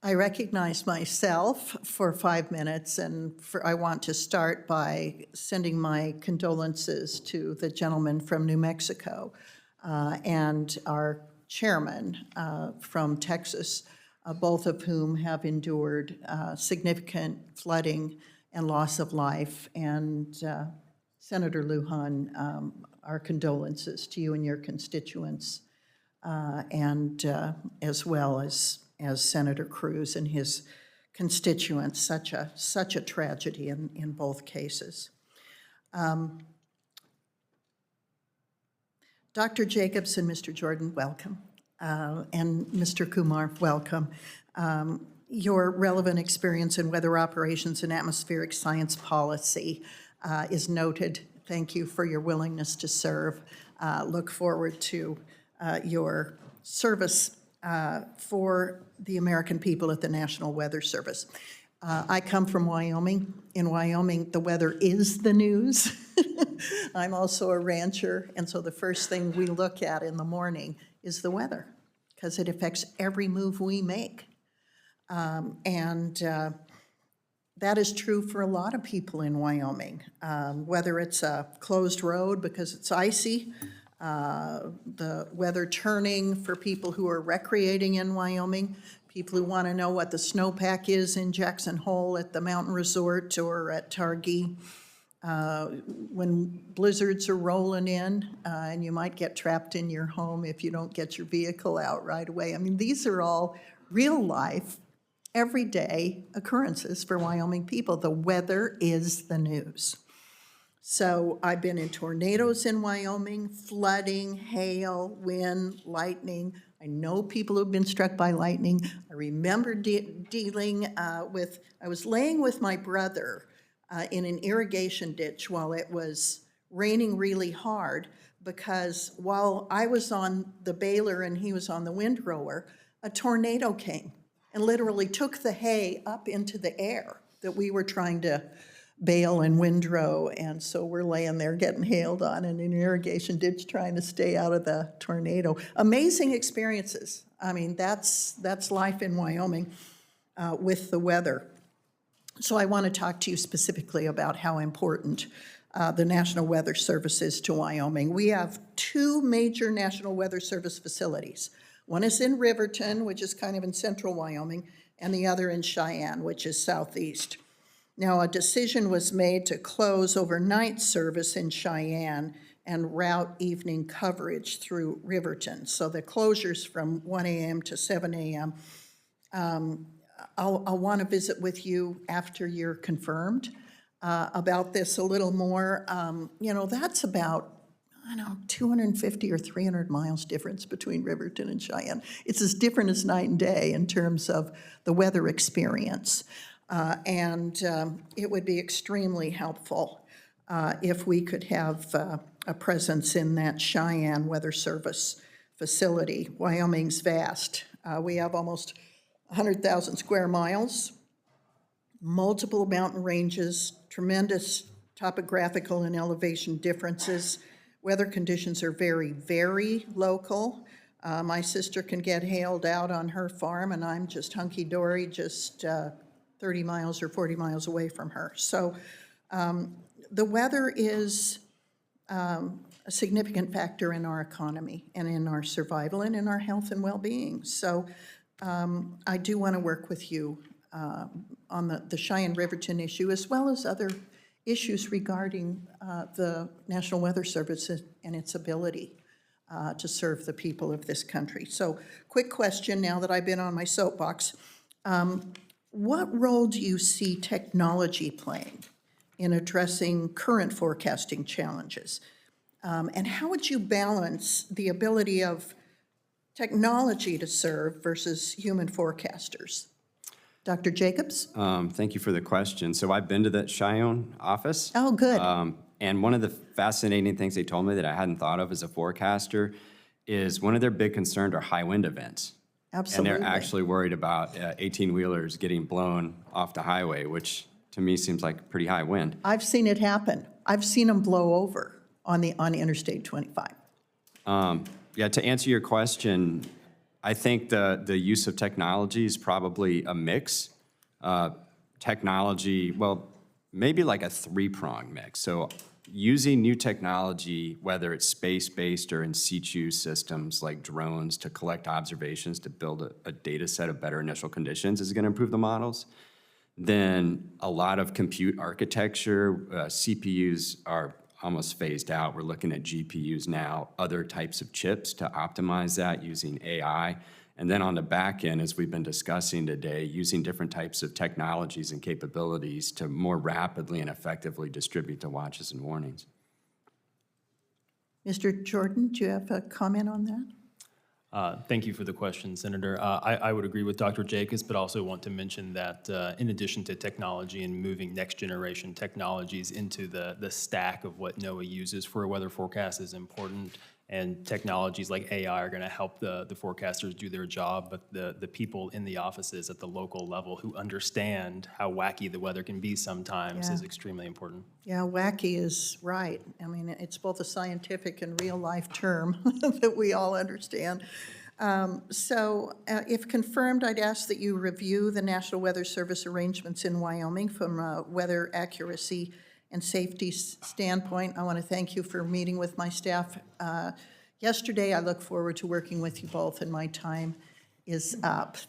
I recognize myself for 5 minutes, and I want to start by sending my condolences to the gentleman from New Mexico and our chairman from Texas, both of whom have endured significant flooding and loss of life. And Senator Lujan, our condolences to you and your constituents, and as well as Senator Cruz and his constituents. Such a tragedy in both cases. Dr. Jacobs and Mr. Jordan, welcome. And Mr. Kumar, welcome. Your relevant experience in weather operations and atmospheric science policy is noted. Thank you for your willingness to serve. Look forward to your service for the American people at the National Weather Service. I come from Wyoming. In Wyoming, the weather is the news. I'm also a rancher, and so the first thing we look at in the morning is the weather, because it affects every move we make. That is true for a lot of people in Wyoming, whether it's a closed road because it's icy, the weather turning for people who are recreating in Wyoming, people who want to know what the snowpack is in Jackson Hole at the mountain resort or at Targhee, when blizzards are rolling in and you might get trapped in your home if you don't get your vehicle out right away. I mean, these are all real life, everyday occurrences for Wyoming people. The weather is the news. So I've been in tornadoes in Wyoming, flooding, hail, wind, lightning. I know people who've been struck by lightning. I remember dealing with, I was laying with my brother in an irrigation ditch while it was raining really hard, because while I was on the baler and he was on the windrower, a tornado came and literally took the hay up into the air that we were trying to bale and windrow, and so we're laying there getting hailed on in an irrigation ditch trying to stay out of the tornado. Amazing experiences. I mean, that's life in Wyoming with the weather. So I want to talk to you specifically about how important the National Weather Service is to Wyoming. We have two major National Weather Service facilities. One is in Riverton, which is kind of in central Wyoming, and the other in Cheyenne, which is southeast. Now, a decision was made to close overnight service in Cheyenne and route evening coverage through Riverton. So the closures from 1 a.m. to 7 a.m. I'll want to visit with you after you're confirmed about this a little more. You know, that's about, 250 or 300 miles difference between Riverton and Cheyenne. It's as different as night and day in terms of the weather experience. It would be extremely helpful if we could have a presence in that Cheyenne Weather Service facility. Wyoming's vast. We have almost 100,000 square miles, multiple mountain ranges, tremendous topographical and elevation differences. Weather conditions are very, very local. My sister can get hailed out on her farm, and I'm just hunky-dory, just 30 miles or 40 miles away from her. So the weather is a significant factor in our economy and in our survival and in our health and well-being. So I do want to work with you on the Cheyenne-Riverton issue, as well as other issues regarding the National Weather Service and its ability to serve the people of this country. So quick question now that I've been on my soapbox. What role do you see technology playing in addressing current forecasting challenges? And how would you balance the ability of technology to serve versus human forecasters? Dr. Jacobs? Thank you for the question. So I've been to the Cheyenne office. Oh, good. And one of the fascinating things they told me that I hadn't thought of as a forecaster is one of their big concerns are high wind events. Absolutely. And they're actually worried about 18-wheelers getting blown off the highway, which to me seems like pretty high wind. I've seen it happen. I've seen them blow over on Interstate 25. Yeah, to answer your question, I think the use of technology is probably a mix. Technology, well, maybe like a three-prong mix. So using new technology, whether it's space-based or in situ systems like drones to collect observations to build a data set of better initial conditions is going to improve the models. Then a lot of compute architecture, CPUs are almost phased out. We're looking at GPUs now, other types of chips to optimize that using AI. And then on the back end, as we've been discussing today, using different types of technologies and capabilities to more rapidly and effectively distribute the watches and warnings. Mr. Jordan, do you have a comment on that? Thank you for the question, Senator. I would agree with Dr. Jacobs, but also want to mention that in addition to technology and moving next generation technologies into the stack of what NOAA uses for a weather forecast is important. And technologies like AI are going to help the forecasters do their job, but the people in the offices at the local level who understand how wacky the weather can be sometimes is extremely important. Yeah, wacky is right. I mean, it's both a scientific and real-life term that we all understand. If confirmed, I'd ask that you review the National Weather Service arrangements in Wyoming from a weather accuracy and safety standpoint. I want to thank you for meeting with my staff yesterday. I look forward to working with you both, and my time is up.